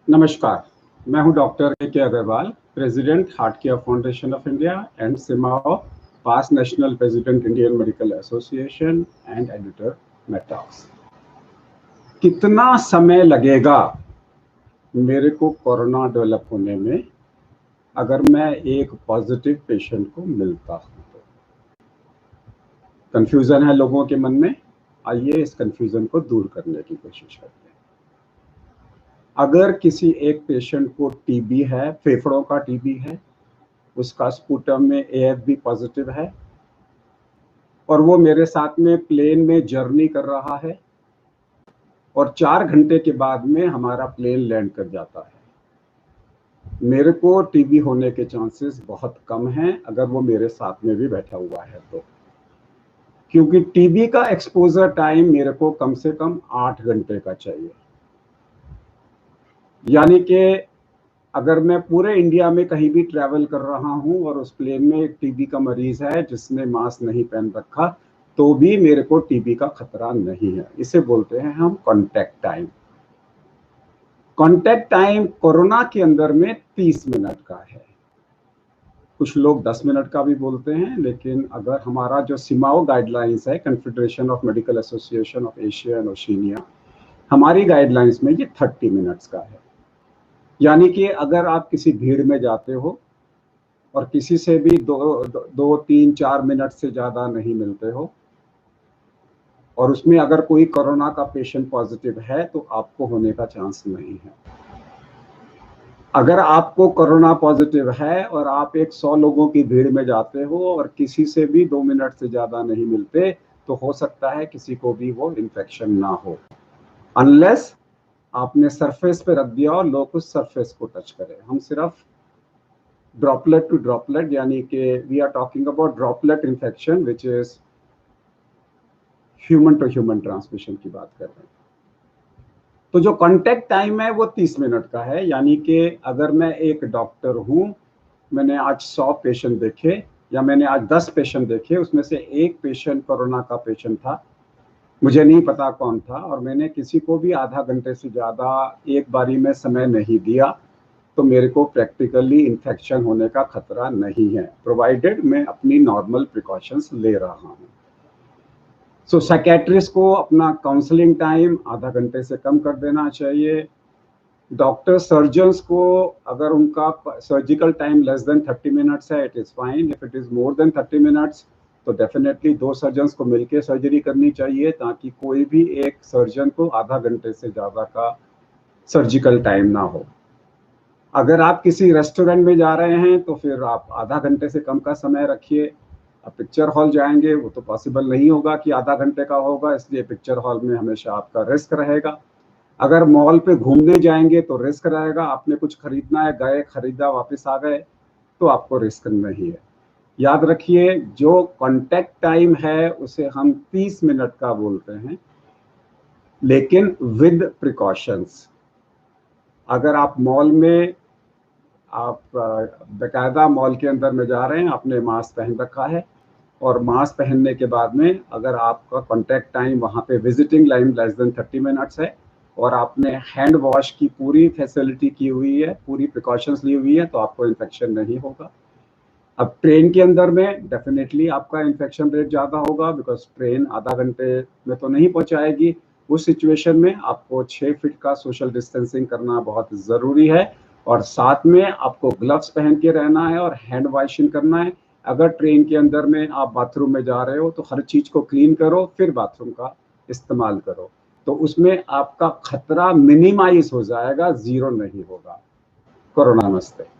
नमस्कार, मैं हूं doctor K Aggarwal, president heart care foundation of India and CMAAO, past national president Indian medical association and editor Medtalks. कितना समय लगेगा मेरे को कोरोना डेवलप होने में अगर मैं एक पॉजिटिव पेशेंट को मिलता हूं तो? कंफ्यूजन है लोगों के मन में। आइए इस कंफ्यूजन को दूर करने की कोशिश करते हैं। अगर किसी एक पेशेंट को टीबी है, फेफड़ों का टीबी है, उसका स्पूटम में एएफबी पॉजिटिव है और वो मेरे साथ में प्लेन में जर्नी कर रहा है और 4 घंटे के बाद में हमारा प्लेन लैंड कर जाता है, मेरे को टीबी होने के चांसेस बहुत कम हैं अगर वो मेरे साथ में भी बैठा हुआ है तो। क्योंकि टीबी का एक्सपोजर टाइम मेरे को कम से कम 8 घंटे का चाहिए। यानी कि अगर मैं पूरे इंडिया में कहीं भी ट्रैवल कर रहा हूं और उस प्लेन में एक टीबी का मरीज है जिसने मास्क नहीं पहन रखा, तो भी मेरे को टीबी का खतरा नहीं है। इसे बोलते हैं हम contact time. Contact time corona के अंदर में 30 मिनट का है। कुछ लोग 10 मिनट का भी बोलते हैं, लेकिन अगर हमारा जो सिमाओ गाइडलाइंस है, confederation of medical association of Asia and Oceania, हमारी गाइडलाइंस में ये 30 मिनट्स का है। यानी कि अगर आप किसी भीड़ में जाते हो और किसी से भी 2, 3, 4 मिनट से ज़्यादा नहीं मिलते हो और उसमें अगर कोई कोरोना का पेशेंट पॉजिटिव है तो आपको होने का चांस नहीं है। अगर आपको कोरोना पॉजिटिव है और आप एक 100 लोगों की भीड़ में जाते हो और किसी से भी 2 मिनट से ज़्यादा नहीं मिलते, तो हो सकता है किसी को भी वो इन्फेक्शन ना हो, अनलेस आपने सरफेस पे रख दिया और लोग उस सरफेस को टच करें। हम सिर्फ ड्रॉपलेट टू ड्रॉपलेट, यानी कि we are talking about droplet infection which is human to human transmission की बात कर रहे हैं। तो जो कांटेक्ट टाइम है वो 30 मिनट का है। यानी कि अगर मैं एक डॉक्टर हूं, मैंने आज 100 पेशेंट देखे या मैंने आज 10 पेशेंट देखे, उसमें से एक पेशेंट कोरोना का पेशेंट था, मुझे नहीं पता कौन था, और मैंने किसी को भी आधा घंटे से ज़्यादा एक बारी में समय नहीं दिया, तो मेरे को प्रैक्टिकली इन्फेक्शन होने का खतरा नहीं है, प्रोवाइडेड मैं अपनी नॉर्मल प्रिकॉशंस ले रहा हूँ। सो साइकेट्रिस्ट को अपना काउंसलिंग टाइम आधा घंटे से कम कर देना चाहिए। डॉक्टर सर्जन्स को अगर उनका surgical time less than 30 minutes है, it is fine. If it is more than 30 minutes तो डेफिनेटली 2 सर्जन्स को मिलकर सर्जरी करनी चाहिए, ताकि कोई भी एक सर्जन को आधा घंटे से ज़्यादा का सर्जिकल टाइम ना हो। अगर आप किसी रेस्टोरेंट में जा रहे हैं तो फिर आप आधा घंटे से कम का समय रखिए। अब पिक्चर हॉल जाएंगे, वो तो पॉसिबल नहीं होगा कि आधा घंटे का होगा, इसलिए पिक्चर हॉल में हमेशा आपका रिस्क रहेगा। अगर मॉल पे घूमने जाएंगे तो रिस्क रहेगा, आपने कुछ खरीदना है, गए, खरीदा, वापस आ गए, तो आपको रिस्क नहीं है। याद रखिए, जो कॉन्टैक्ट टाइम है उसे हम 30 मिनट का बोलते हैं, लेकिन विद प्रिकॉशंस। अगर आप मॉल में, आप बाकायदा मॉल के अंदर में जा रहे हैं, आपने मास्क पहन रखा है, और मास्क पहनने के बाद में अगर आपका कॉन्टैक्ट टाइम वहाँ पे visiting line less than 30 minutes है और आपने हैंड वॉश की पूरी फैसिलिटी की हुई है, पूरी प्रिकॉशंस ली हुई है, तो आपको इन्फेक्शन नहीं होगा। अब ट्रेन के अंदर में डेफिनेटली आपका इन्फेक्शन रेट ज़्यादा होगा, बिकॉज ट्रेन आधा घंटे में तो नहीं पहुँचाएगी। उस सिचुएशन में आपको 6 फीट का सोशल डिस्टेंसिंग करना बहुत ज़रूरी है, और साथ में आपको ग्लव्स पहन के रहना है और हैंड वॉशिंग करना है। अगर ट्रेन के अंदर में आप बाथरूम में जा रहे हो तो हर चीज़ को क्लीन करो, फिर बाथरूम का इस्तेमाल करो, तो उसमें आपका खतरा मिनिमाइज हो जाएगा, ज़ीरो नहीं होगा। कोरोना नमस्ते।